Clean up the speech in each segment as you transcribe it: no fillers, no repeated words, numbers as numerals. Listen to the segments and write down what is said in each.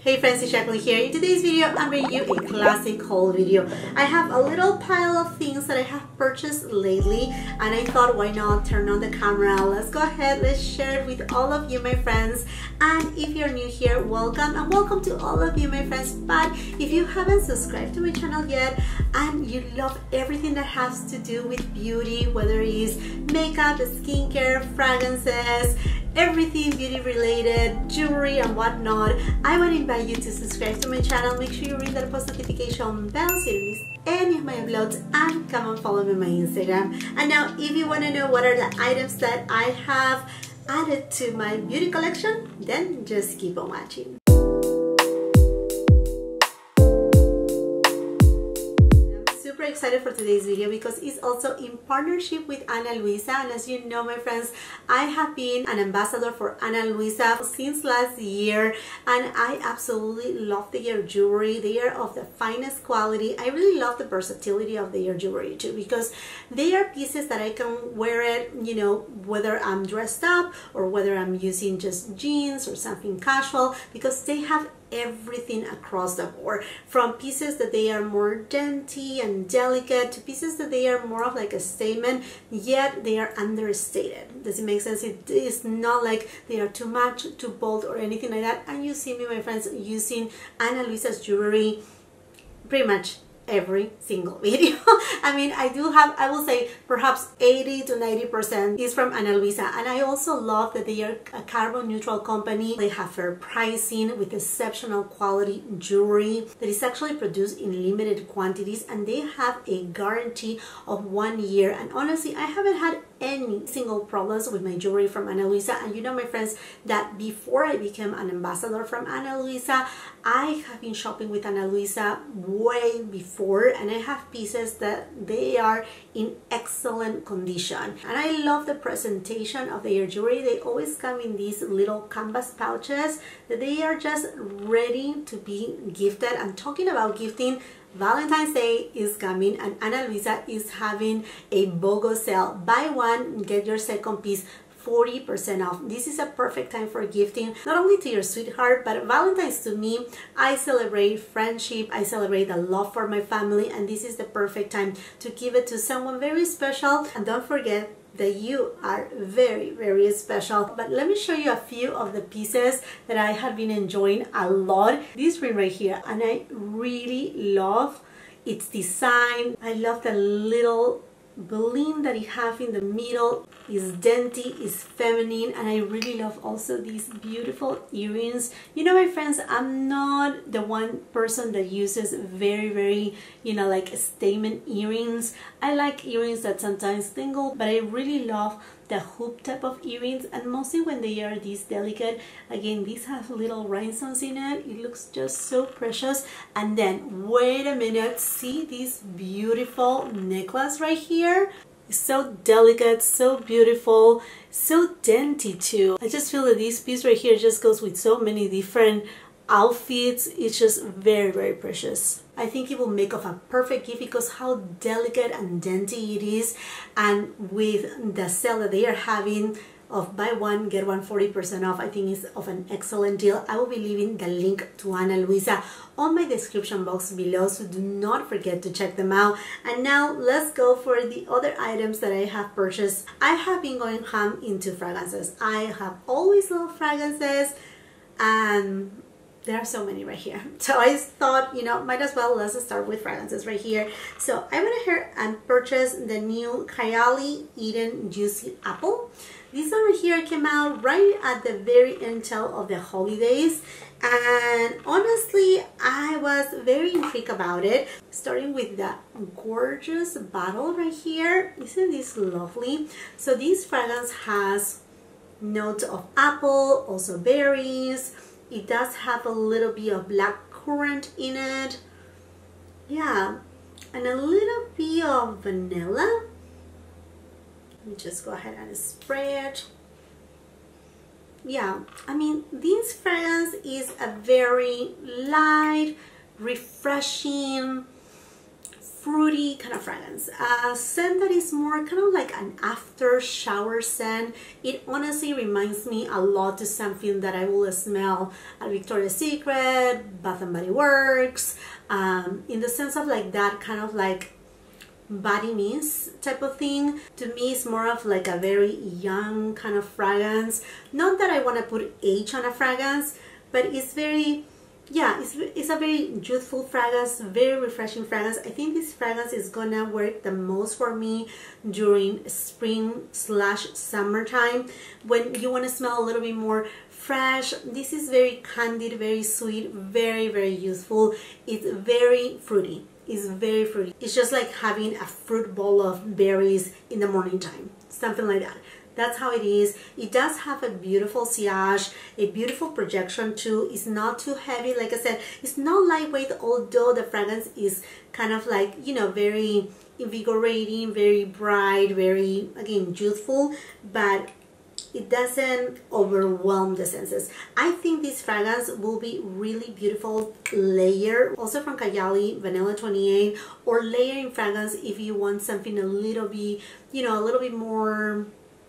Hey friends, it's Jacqueline here. In today's video, I'm bringing you a classic haul video. I have a little pile of things that I have purchased lately, and I thought, why not turn on the camera? Let's go ahead, let's share it with all of you, my friends. And if you're new here, welcome, and welcome to all of you, my friends. But if you haven't subscribed to my channel yet, and you love everything that has to do with beauty, whether it is makeup, skincare, fragrances, everything beauty related, jewelry and whatnot, I want to invite you to subscribe to my channel. Make sure you ring that post notification bell so you don't miss any of my uploads, and come and follow me on my Instagram. And now, if you want to know what are the items that I have added to my beauty collection, then just keep on watching. Super excited for today's video because it's also in partnership with Ana Luisa, and as you know, my friends, I have been an ambassador for Ana Luisa since last year, and I absolutely love their jewelry. They are of the finest quality. I really love the versatility of their jewelry too, because they are pieces that I can wear it, you know, whether I'm dressed up or whether I'm using just jeans or something casual, because they have everything across the board, from pieces that they are more dainty and delicate to pieces that they are more of like a statement, yet they are understated. Does it make sense? It is not like they are too much, too bold or anything like that. And you see me, my friends, using Ana Luisa's jewelry pretty much every single video. I mean, I do have, I will say perhaps 80 to 90% is from Ana Luisa, and I also love that they are a carbon neutral company. They have fair pricing with exceptional quality jewelry that is actually produced in limited quantities, and they have a guarantee of 1 year. And honestly, I haven't had any single problems with my jewelry from Ana Luisa. And you know, my friends, that before I became an ambassador from Ana Luisa, I have been shopping with Ana Luisa way before, and I have pieces that they are in excellent condition. And I love the presentation of their jewelry. They always come in these little canvas pouches that they are just ready to be gifted. And talking about gifting, Valentine's Day is coming, and Ana Luisa is having a BOGO sale. Buy one, get your second piece 40% off. This is a perfect time for gifting, not only to your sweetheart, but Valentine's to me, I celebrate friendship, I celebrate the love for my family, and this is the perfect time to give it to someone very special. And don't forget that you are very, very special. But let me show you a few of the pieces that I have been enjoying a lot. This ring right here, and I really love its design. I love the little bling that it have in the middle. Is dainty, is feminine, and I really love also these beautiful earrings. You know, my friends, I'm not the one person that uses very, you know, like statement earrings. I like earrings that sometimes tingle, but I really love the hoop type of earrings, and mostly when they are this delicate. Again, these have little rhinestones in it. It looks just so precious. And then wait a minute, see this beautiful necklace right here? It's so delicate, so beautiful, so dainty too. I just feel that this piece right here just goes with so many different outfits. It's just very precious. I think it will make of a perfect gift because how delicate and dainty it is, and with the sale that they are having of buy one get one 40% off, I think is of an excellent deal. I will be leaving the link to Ana Luisa on my description box below, so do not forget to check them out. And now let's go for the other items that I have purchased. I have been going ham into fragrances. I have always loved fragrances, and there are so many right here. So I thought, you know, might as well, let's start with fragrances right here. So I went ahead and purchased the new Kayali Eden Juicy Apple. This one right here came out right at the very end of the holidays, and honestly, I was very intrigued about it. Starting with the gorgeous bottle right here. Isn't this lovely? So this fragrance has notes of apple, also berries. It does have a little bit of black currant in it. Yeah, and a little bit of vanilla. Let me just go ahead and spray it. Yeah, I mean, this fragrance is a very light, refreshing, fruity kind of fragrance, a scent that is more kind of like an after shower scent. It honestly reminds me a lot to something that I will smell at Victoria's Secret, Bath and Body Works, in the sense of like that kind of like body mist type of thing. To me, it's more of like a very young kind of fragrance. Not that I want to put age on a fragrance, but it's very, yeah, it's a very youthful fragrance, very refreshing fragrance. I think this fragrance is gonna work the most for me during spring/summertime, when you want to smell a little bit more fresh. This is very candid, very sweet, very, very youthful. It's very fruity. It's very fruity. It's just like having a fruit bowl of berries in the morning time, something like that. That's how it is. It does have a beautiful sillage, a beautiful projection too. It's not too heavy. Like I said, it's not lightweight, although the fragrance is kind of like, you know, very invigorating, very bright, very, again, youthful, but it doesn't overwhelm the senses. I think this fragrance will be really beautiful layer, also from Kayali, Vanilla 28, or layering fragrance if you want something a little bit, you know, a little bit more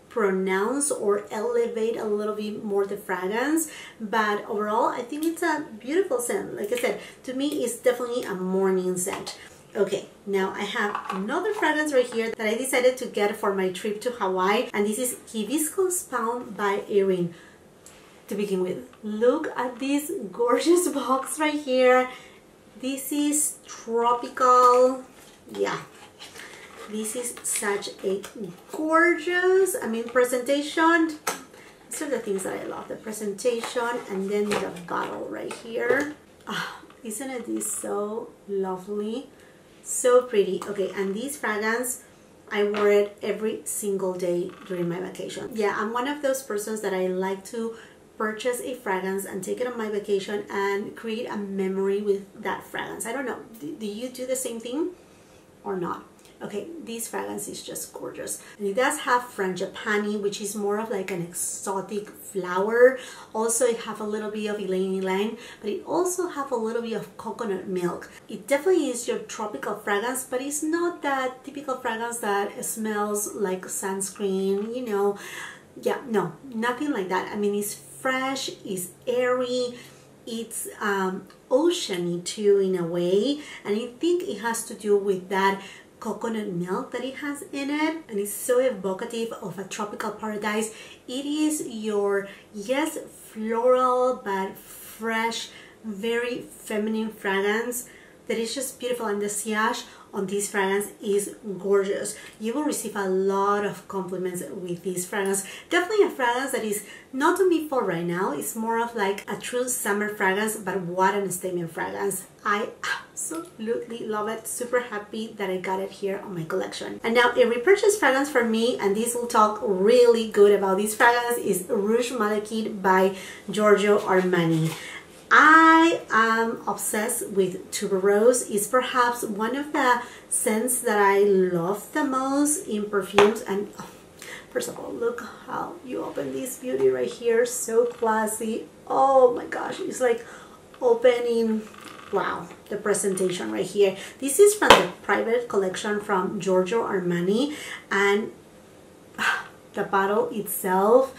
pronounced or elevate a little bit more the fragrance. But overall, I think it's a beautiful scent. Like I said, to me, it's definitely a morning scent. Okay, now I have another fragrance right here that I decided to get for my trip to Hawaii, and this is Hibiscus Balm by AERIN. To begin with, look at this gorgeous box right here. This is tropical. Yeah, this is such a gorgeous, I mean, presentation. These are the things that I love, the presentation, and then the bottle right here. Oh, isn't it this so lovely? So pretty. Okay, and this fragrance, I wore it every single day during my vacation. Yeah, I'm one of those persons that I like to purchase a fragrance and take it on my vacation and create a memory with that fragrance. I don't know, do you do the same thing or not? Okay, this fragrance is just gorgeous. And it does have frangipani, which is more of like an exotic flower. Also, it have a little bit of ylang ylang, but it also have a little bit of coconut milk. It definitely is your tropical fragrance, but it's not that typical fragrance that smells like sunscreen, you know. Yeah, no, nothing like that. I mean, it's fresh, it's airy, it's oceany too in a way, and I think it has to do with that coconut milk that it has in it, and it's so evocative of a tropical paradise. It is your, yes, floral but fresh, very feminine fragrance that is just beautiful, and the sillage on this fragrance is gorgeous. You will receive a lot of compliments with this fragrance. Definitely a fragrance that is not to be for right now. It's more of like a true summer fragrance, but what a statement fragrance. I absolutely love it. Super happy that I got it here on my collection. And now a repurchase fragrance for me, and this will talk really good about this fragrance, is Rouge Malachite by Giorgio Armani. I am obsessed with tuberose. It's perhaps one of the scents that I love the most in perfumes. And oh, first of all, look how you open this beauty right here. So classy. Oh my gosh, it's like opening, wow, the presentation right here. This is from the private collection from Giorgio Armani, and the bottle itself,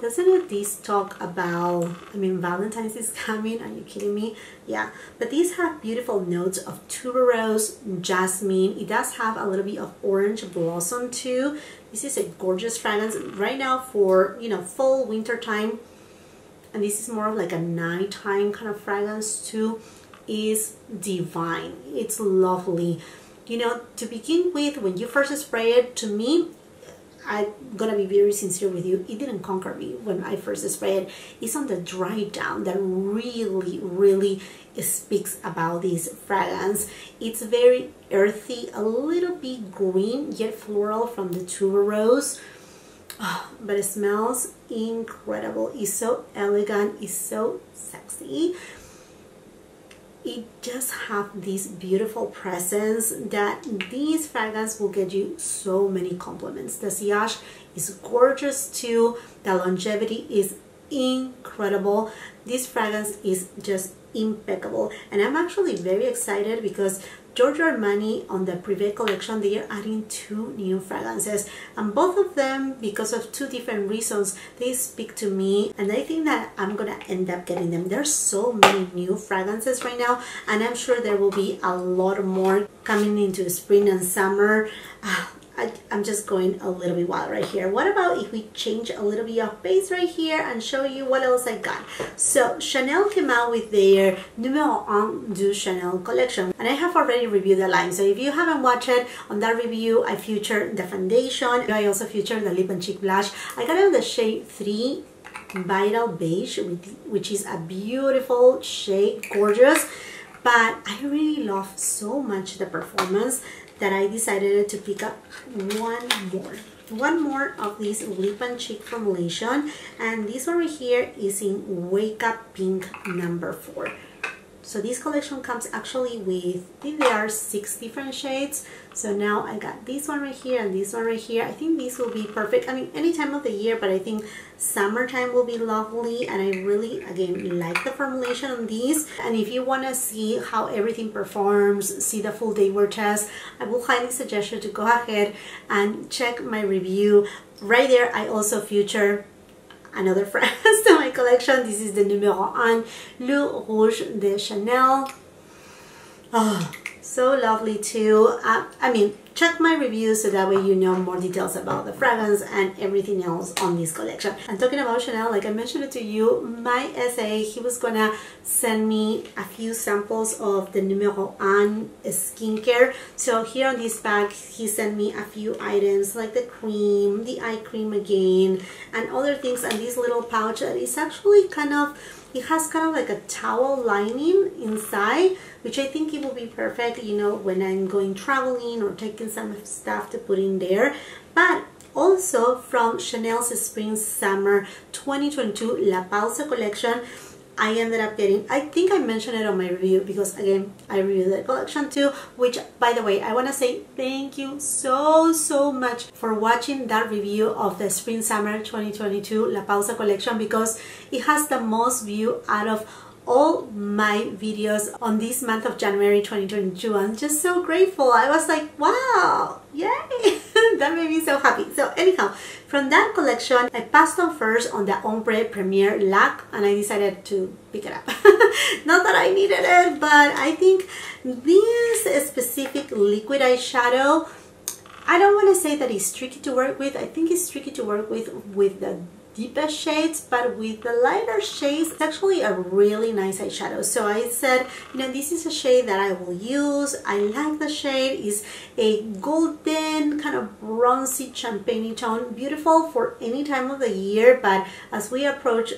doesn't this talk about, I mean, Valentine's is coming, are you kidding me? Yeah, but these have beautiful notes of tuberose, jasmine. It does have a little bit of orange blossom too. This is a gorgeous fragrance right now for, you know, fall, winter time. And this is more of like a nighttime kind of fragrance too. Is divine. It's lovely. You know, to begin with, when you first spray it, to me, I'm gonna be very sincere with you, it didn't conquer me when I first sprayed it. It's on the dry down that really speaks about this fragrance. It's very earthy, a little bit green, yet floral from the tuberose. Oh, but it smells incredible. It's so elegant, it's so sexy. It just have this beautiful presence that this fragrance will get you so many compliments. The sillage is gorgeous too. The longevity is incredible. This fragrance is just impeccable, and I'm actually very excited because Giorgio Armani on the Prive collection, they are adding 2 new fragrances, and both of them, because of 2 different reasons, they speak to me, and I think that I'm gonna end up getting them. There's so many new fragrances right now, and I'm sure there will be a lot more coming into spring and summer. I'm just going a little bit wild right here. What about if we change a little bit of base right here and show you what else I got? So Chanel came out with their Numéro 1 du Chanel collection, and I have already reviewed the line. So if you haven't watched it, on that review I featured the foundation. I also featured the lip and cheek blush. I got it in the shade 3 Vital Beige, which is a beautiful shade, gorgeous. But I really love so much the performance that I decided to pick up one more of this lip and cheek formulation, and this one right here is in Wake Up Pink number 4. So this collection comes actually with, I think there are 6 different shades. So now I got this one right here and this one right here. I think this will be perfect. I mean, any time of the year, but I think summertime will be lovely. And I really, again, like the formulation on these. And if you want to see how everything performs, see the full day wear test, I will highly suggest you to go ahead and check my review. Right there, I also feature another fragrance to my collection. This is the Numéro 1 Le Rouge de Chanel. Oh, so lovely too. I mean, check my review so that way you know more details about the fragrance and everything else on this collection. And talking about Chanel, like I mentioned it to you, my SA, he was gonna send me a few samples of the Numéro 1 skincare. So here on this bag, he sent me a few items like the cream, the eye cream again, and other things. And this little pouch that is actually kind of, it has kind of like a towel lining inside, which I think it will be perfect, you know, when I'm going traveling or taking some stuff to put in there. But also from Chanel's Spring Summer 2022 La PAUSA collection, I ended up getting, I think I mentioned it on my review because again, I reviewed the collection too, which by the way, I want to say thank you so much for watching that review of the Spring Summer 2022 La PAUSA collection, because it has the most view out of all my videos on this month of January 2022. I'm just so grateful. I was like, wow, yay. That made me so happy. So anyhow, from that collection, I passed on first on the Ombre Premier Laque, and I decided to pick it up. Not that I needed it, but I think this specific liquid eyeshadow, I don't want to say that it's tricky to work with. I think it's tricky to work with the deepest shades, but with the lighter shades, it's actually a really nice eyeshadow. So I said, you know, this is a shade that I will use. I like the shade. It's a golden kind of bronzy champagne tone, beautiful for any time of the year, but as we approach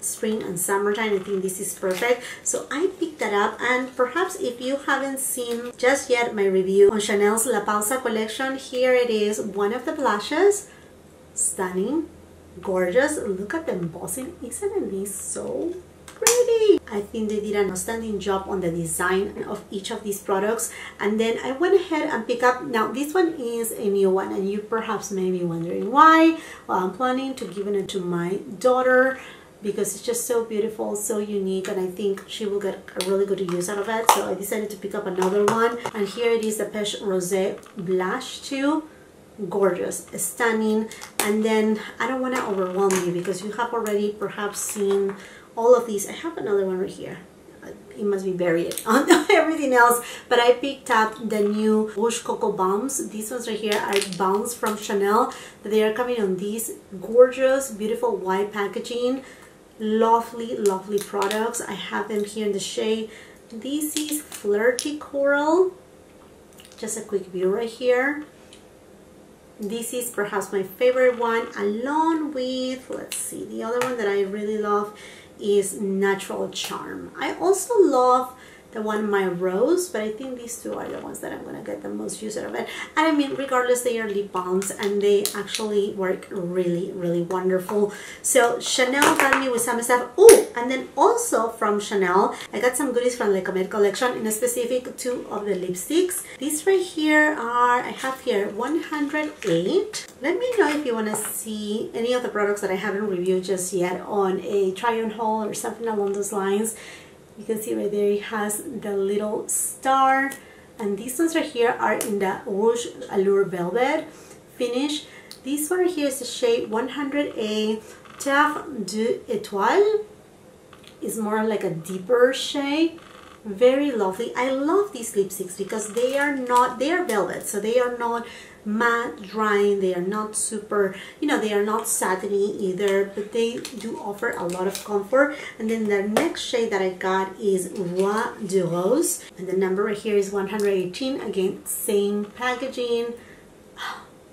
spring and summertime, I think this is perfect. So I picked that up, and perhaps if you haven't seen just yet my review on Chanel's La PAUSA collection, here it is, one of the blushes. Stunning, gorgeous. Look at the embossing. Isn't this so pretty? I think they did an outstanding job on the design of each of these products. And then I went ahead and picked up, now this one is a new one, and you perhaps may be wondering why. Well, I'm planning to give it to my daughter because it's just so beautiful, so unique, and I think she will get a really good use out of it. So I decided to pick up another one, and here it is, the Peche Rosee blush too. Gorgeous, stunning. And then I don't want to overwhelm you because you have already perhaps seen all of these. I have another one right here. It must be buried on everything else, but I picked up the new Rouge Cocoa Balms. These ones right here are balms from Chanel. They are coming on these gorgeous, beautiful white packaging. Lovely products. I have them here in the shade. This is Flirty Coral. Just a quick view right here. This is perhaps my favorite one, along with, let's see, the other one that I really love is Natural Charm. I also love the one My Rose, but I think these two are the ones that I'm gonna get the most use out of it. And I mean, regardless, they are lip balms and they actually work really wonderful. So Chanel got me with some stuff. Oh, and then also from Chanel, I got some goodies from the COMETE collection, in a specific 2 of the lipsticks. These right here are, I have here 108. Let me know if you want to see any of the products that I haven't reviewed just yet on a try-on haul or something along those lines. You can see right there it has the little star, and these ones right here are in the Rouge Allure Velvet finish. This one right here is the shade 100A Terre d'Etoile. It's more like a deeper shade. Very lovely. I love these lipsticks because they are velvet, so they are not matte drying, they are not super, you know, they are not satiny either, but they do offer a lot of comfort. And then the next shade that I got is Roi de Rose, and the number right here is 118. Again, same packaging.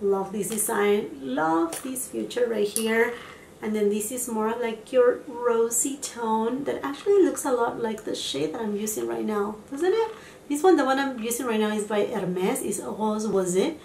Love this design, love this future right here. And then this is more like your rosy tone that actually looks a lot like the shade that I'm using right now, doesn't it? This one, the one I'm using right now, is by Hermes, is Rosee,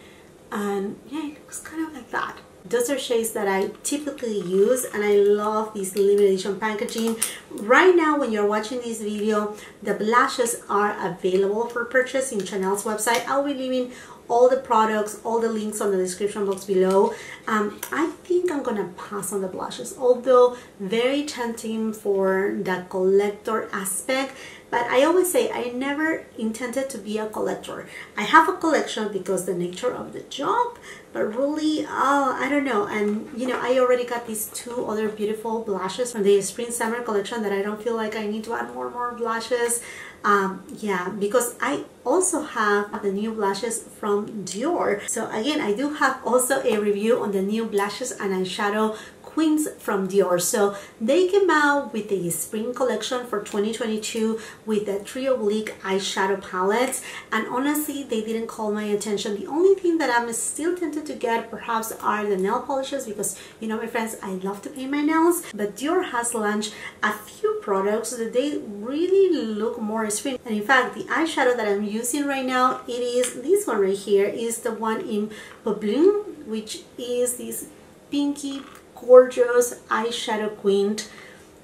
and yeah, it looks kind of like that. Those are shades that I typically use, and I love this limited edition packaging. Right now, when you're watching this video, the blushes are available for purchase in Chanel's website. I'll be leaving all the products, all the links on the description box below. I think I'm gonna pass on the blushes, although very tempting for the collector aspect. But I always say I never intended to be a collector. I have a collection because the nature of the job, but really, I don't know. And you know, I already got these two other beautiful blushes from the spring summer collection that I don't feel like I need to add more blushes. Yeah, because I also have the new blushes from Dior. So again, I do have also a review on the new blushes and eyeshadow queens from Dior. So they came out with the spring collection for 2022 with the Trio Oblique eyeshadow palettes, and honestly they didn't call my attention. The only thing that I'm still tempted to get perhaps are the nail polishes, because you know, my friends, I love to paint my nails, but Dior has launched a few products that they really look more spring. And in fact, the eyeshadow that I'm using right now, it is this one right here, is the one in POPELINE, which is this pinky gorgeous eyeshadow queen.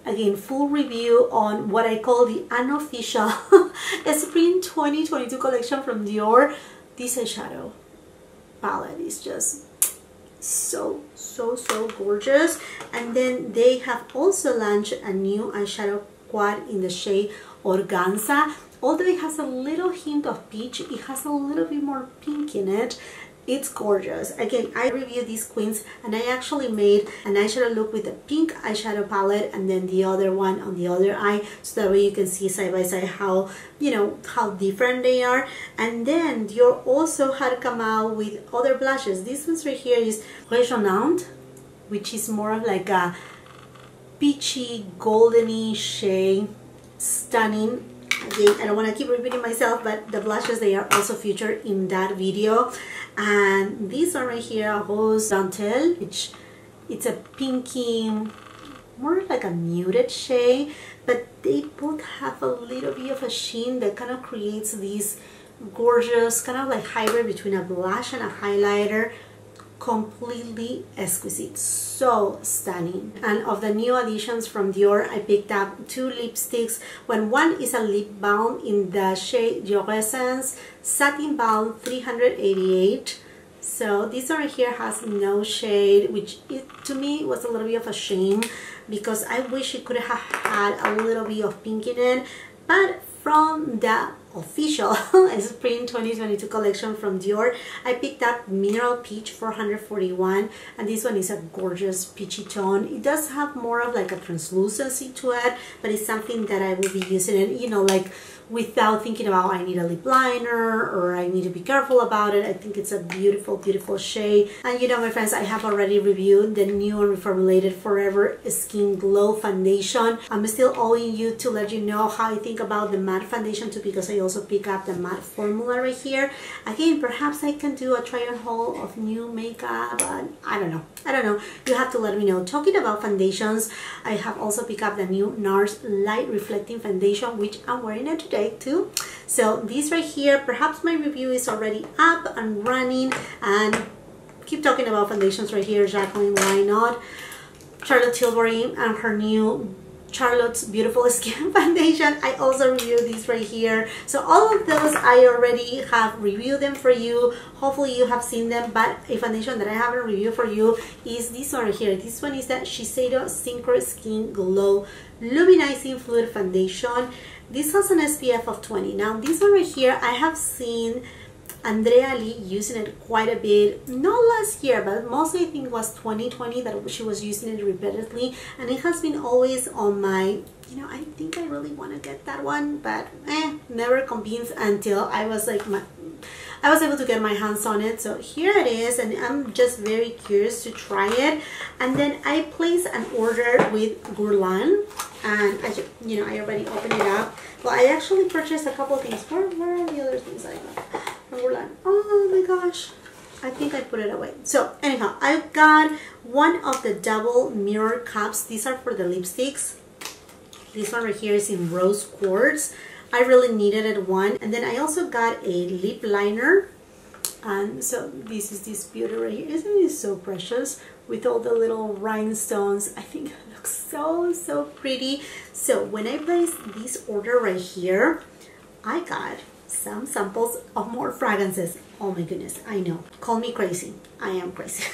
Again, full review on what I call the unofficial spring 2022 collection from Dior. This eyeshadow palette is just so gorgeous. And then they have also launched a new eyeshadow quad in the shade Organza. Although it has a little hint of peach, it has a little bit more pink in it. It's gorgeous. Again, I reviewed these queens and I actually made an eyeshadow look with a pink eyeshadow palette and then the other one on the other eye, so that way you can see side by side how, you know, how different they are. And then Dior also had come out with other blushes. This one right here is Résonante, which is more of like a peachy, goldeny shade. Stunning. Again, I don't want to keep repeating myself, but the blushes, they are also featured in that video. And these one right here, Rose Dentelle, which it's a pinky, more like a muted shade, but they both have a little bit of a sheen that kind of creates these gorgeous kind of like hybrid between a blush and a highlighter. Completely exquisite, so stunning. And of the new additions from Dior, I picked up two lipsticks. One is a lip balm in the shade Dior Essence Satin Balm 388. So this one right here has no shade, which to me was a little bit of a shame, because I wish it could have had a little bit of pink in it. But from the official spring 2022 collection from Dior, I picked up Mineral Peach 441, and this one is a gorgeous peachy tone. It does have more of like a translucency to it, but it's something that I will be using it, you know, like without thinking about I need a lip liner or I need to be careful about it. I think it's a beautiful shade. And you know, my friends, I have already reviewed the new and reformulated Forever Skin Glow foundation. I'm still owing you to let you know how I think about the matte foundation too, because I also pick up the matte formula right here. Again, perhaps I can do a try on haul of new makeup, but I don't know. You have to let me know. Talking about foundations, I have also picked up the new NARS Light Reflecting Foundation, which I'm wearing it today too. So this right here, perhaps my review is already up and running. And keep talking about foundations right here, Jacqueline, why not? Charlotte Tilbury and her new Charlotte's Beautiful Skin Foundation. I also reviewed these right here. So all of those I already have reviewed them for you. Hopefully you have seen them, but a foundation that I haven't reviewed for you is this one right here. This one is that Shiseido Synchro Skin Glow Luminizing Fluid Foundation. This has an SPF of 20. Now this one right here, I have seen Andrea Lee using it quite a bit, not last year, but mostly I think it was 2020 that she was using it repeatedly, and it has been always on my, you know, I think I really want to get that one, but never convinced until I was like, I was able to get my hands on it. So here it is, and I'm just very curious to try it. And then I placed an order with GUERLAIN, and I already opened it up. Well, I actually purchased a couple of things. Where are the other things I got from GUERLAIN? Oh my gosh, I think I put it away. So anyhow, I got one of the double mirror cups. These are for the lipsticks. This one right here is in rose quartz. I really needed it one. And then I also got a lip liner. And so this is this beauty right here. Isn't it so precious with all the little rhinestones? I think it looks so pretty. So when I placed this order right here, I got some samples of more fragrances. Oh my goodness, I know. Call me crazy. I am crazy.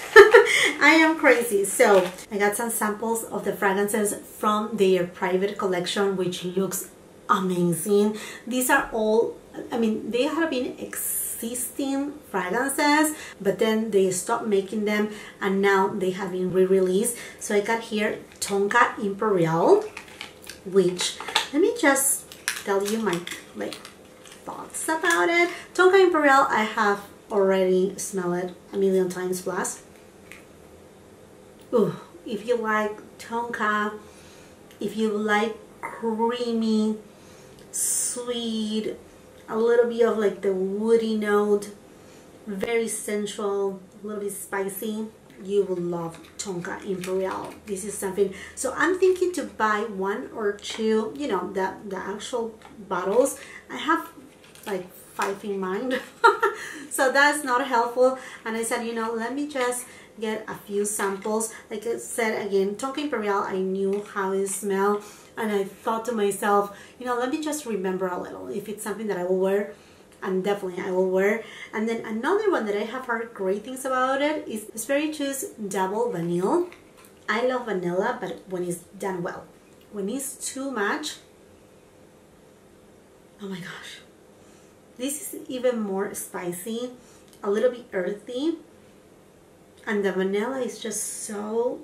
I am crazy. So I got some samples of the fragrances from their private collection, which looks amazing. These are all, I mean, they have been existing fragrances, but then they stopped making them and now they have been re-released. So I got here Tonka Imperial, which, let me just tell you my thoughts about it. Tonka Imperial, I have already smelled it a million times plus. Ooh, if you like Tonka, if you like creamy, sweet, a little bit of like the woody note, very sensual, a little bit spicy, you will love Tonka Imperial. This is something, so I'm thinking to buy one or two, you know, the actual bottles. I have like 5 in mind so that's not helpful, and I said, you know, let me just get a few samples. Like I said, again, Tonka Imperial, I knew how it smelled, and I thought to myself, you know, let me just remember a little if it's something that I will wear, and definitely I will wear. And then another one that I have heard great things about it is Sperry Choose Double Vanille. I love vanilla, but when it's done well. When it's too much, oh my gosh. This is even more spicy, a little bit earthy, and the vanilla is just so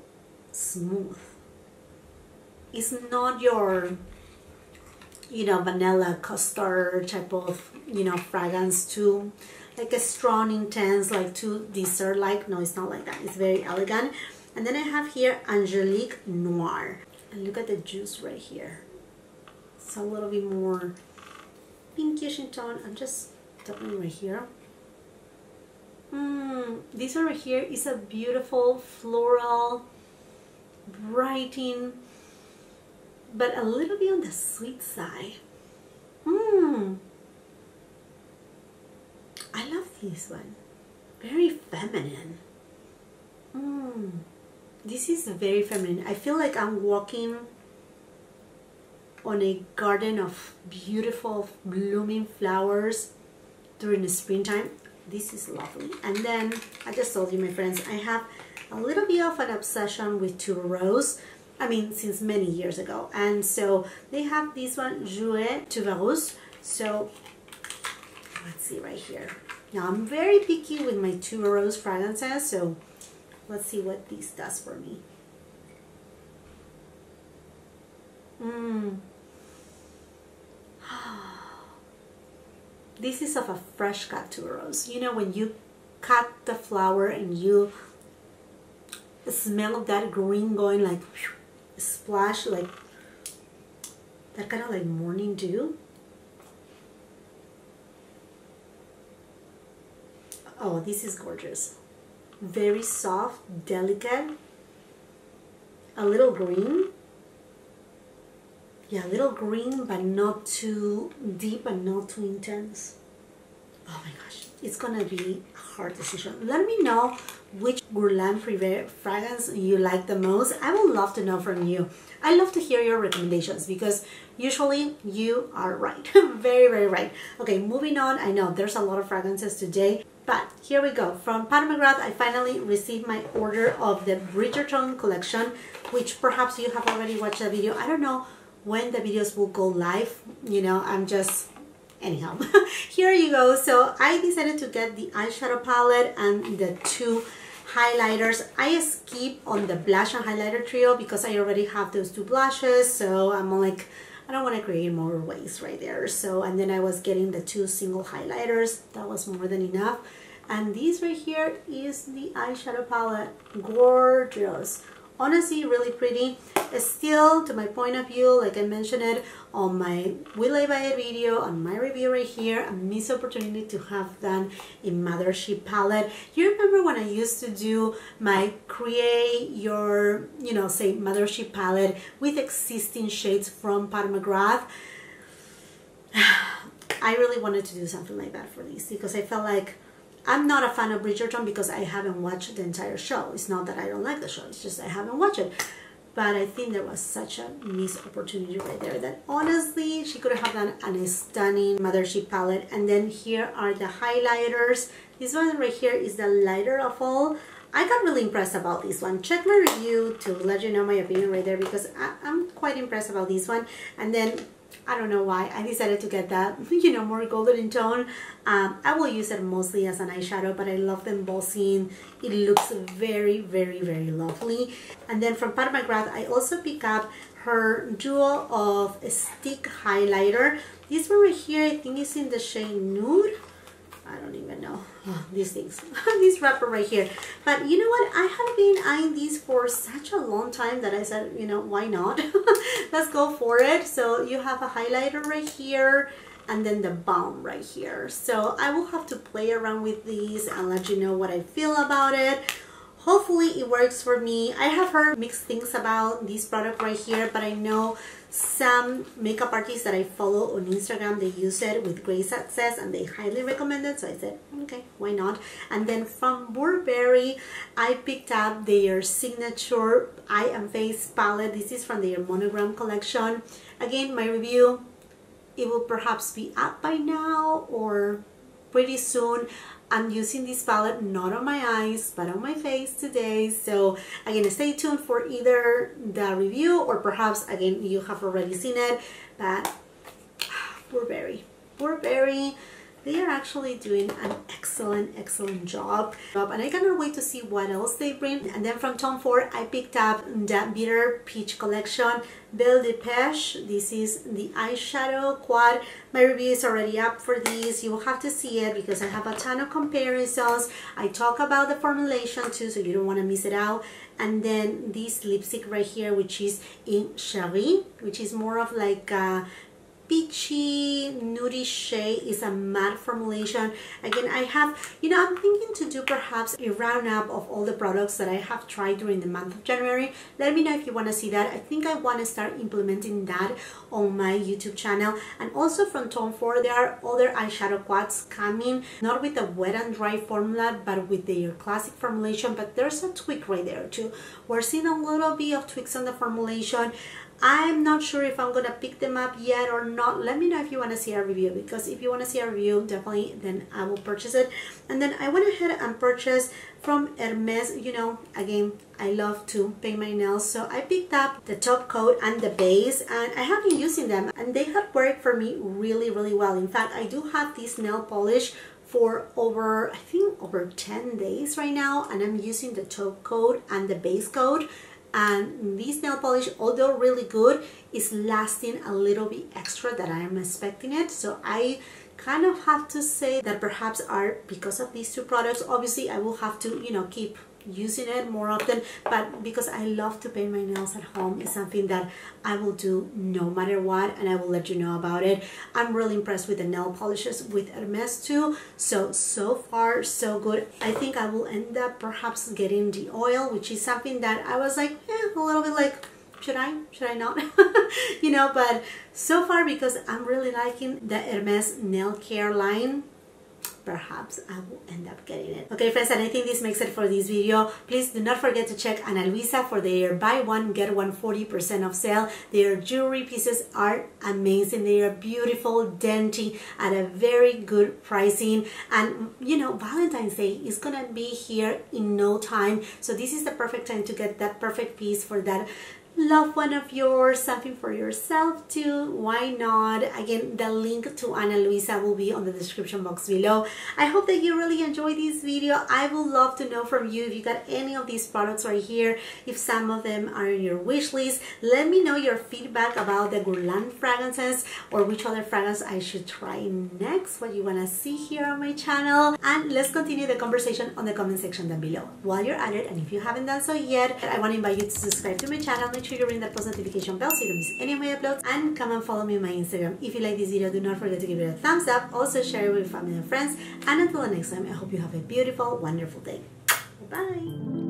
smooth. It's not your, you know, vanilla custard type of, you know, fragrance, too like a strong, intense, like too dessert like. No, it's not like that. It's very elegant. And then I have here Angelique Noir, and look at the juice right here. It's a little bit more pinkish in tone. I'm just tapping right here. This one right here is a beautiful floral, brighting, but a little bit on the sweet side. I love this one. Very feminine. This is very feminine. I feel like I'm walking on a garden of beautiful blooming flowers during the springtime. This is lovely. And then I just told you, my friends, I have a little bit of an obsession with tuberose. I mean, since many years ago. And so they have this one, Jouer Tuberose. So let's see right here. Now I'm very picky with my tuberose fragrances, so let's see what this does for me. This is of a fresh cut tuberose. You know, when you cut the flower and you smell of that green going like whew, splash, like that kind of like morning dew. Oh, this is gorgeous. Very soft, delicate, a little green. Yeah, a little green, but not too deep and not too intense. Oh my gosh, it's gonna be a hard decision. Let me know which GUERLAIN Prive fragrance you like the most. I would love to know from you. I love to hear your recommendations because usually you are right. Very, very right. Okay, moving on. I know there's a lot of fragrances today, but here we go. From Pat McGrath, I finally received my order of the Bridgerton collection, which perhaps you have already watched the video. I don't know when the videos will go live. You know, I'm just, anyhow. Here you go. So I decided to get the eyeshadow palette and the two highlighters. I skip on the blush and highlighter trio because I already have those two blushes, so I'm like, I don't want to create more waste right there. So, and then I was getting the two single highlighters. That was more than enough. And this right here is the eyeshadow palette. Gorgeous. Honestly, really pretty. Still, to my point of view, like I mentioned it on my Will I Buy It video, on my review right here, a missed opportunity to have done a Mothership palette. You remember when I used to do my create your, you know, say Mothership palette with existing shades from Pat McGrath? I really wanted to do something like that for these because I felt like I'm not a fan of Bridgerton because I haven't watched the entire show. It's not that I don't like the show, it's just I haven't watched it. But I think there was such a missed opportunity right there that honestly, she could have done a stunning Mothership palette. And then here are the highlighters. This one right here is the lighter of all. I got really impressed about this one. Check my review to let you know my opinion right there because I'm quite impressed about this one. And then I don't know why I decided to get that, you know, more golden in tone. I will use it mostly as an eyeshadow, but I love the embossing. It looks very, very, very lovely. And then from Pat McGrath, I also pick up her duo of stick highlighter. This one right here, I think is in the shade Nude. I don't even know. Oh, these things. This wrapper right here. But you know what? I have been eyeing these for such a long time that I said, you know, why not? Let's go for it. So you have a highlighter right here and then the balm right here. So I will have to play around with these and let you know what I feel about it. Hopefully it works for me. I have heard mixed things about this product right here, but I know some makeup artists that I follow on Instagram, they use it with great success and they highly recommend it. So I said, okay, why not? And then from Burberry, I picked up their signature eye and face palette. This is from their monogram collection. Again, my review, it will perhaps be up by now or pretty soon. I'm using this palette not on my eyes but on my face today, so again, stay tuned for either the review or perhaps again you have already seen it. But Burberry, they are actually doing an excellent job, and I cannot wait to see what else they bring. And then from Tom Ford, I picked up the Bitter Peach collection, Belle de Peche. This is the eyeshadow quad. My review is already up for these. You will have to see it because I have a ton of comparisons. I talk about the formulation too, so you don't want to miss it out. And then this lipstick right here, which is in Cherie, which is more of like a peachy nudie shade, is a matte formulation. Again, I have, you know, I'm thinking to do perhaps a roundup of all the products that I have tried during the month of January. Let me know if you want to see that. I think I want to start implementing that on my YouTube channel. And also from Tom Ford, there are other eyeshadow quads coming, not with a wet and dry formula but with their classic formulation. But there's a tweak right there too. We're seeing a little bit of tweaks on the formulation. I'm not sure if I'm gonna pick them up yet or not. Let me know if you want to see a review, because if you want to see a review, definitely then I will purchase it. And then I went ahead and purchased from Hermes. You know, again, I love to paint my nails, so I picked up the top coat and the base, and I have been using them and they have worked for me really well. In fact, I do have this nail polish for over, I think over 10 days right now, and I'm using the top coat and the base coat. And this nail polish, although really good, is lasting a little bit extra than I am expecting it. So I kind of have to say that perhaps are because of these two products. Obviously I will have to, you know, keep using it more often, but because I love to paint my nails at home, it's something that I will do no matter what, and I will let you know about it. I'm really impressed with the nail polishes with Hermes too. So far so good. I think I will end up perhaps getting the oil, which is something that I was like, a little bit like, should I not? You know, but so far, because I'm really liking the Hermes nail care line, perhaps I will end up getting it. Okay friends, and I think this makes it for this video. Please do not forget to check Ana Luisa for their buy one get one 40% off sale. Their jewelry pieces are amazing. They are beautiful, dainty, at a very good pricing. And you know, Valentine's Day is gonna be here in no time, so this is the perfect time to get that perfect piece for that love one of yours, something for yourself too, why not? Again, the link to Ana Luisa will be on the description box below. I hope that you really enjoyed this video. I would love to know from you if you got any of these products right here, if some of them are in your wish list. Let me know your feedback about the Guerlain fragrances, or which other fragrance I should try next, what you want to see here on my channel, and let's continue the conversation on the comment section down below. While you're at it, and if you haven't done so yet, I want to invite you to subscribe to my channel. Make sure you ring that post notification bell so you don't miss any of my uploads, and come and follow me on my Instagram. If you like this video, do not forget to give it a thumbs up, also share it with family and friends, and until the next time, I hope you have a beautiful, wonderful day. Bye.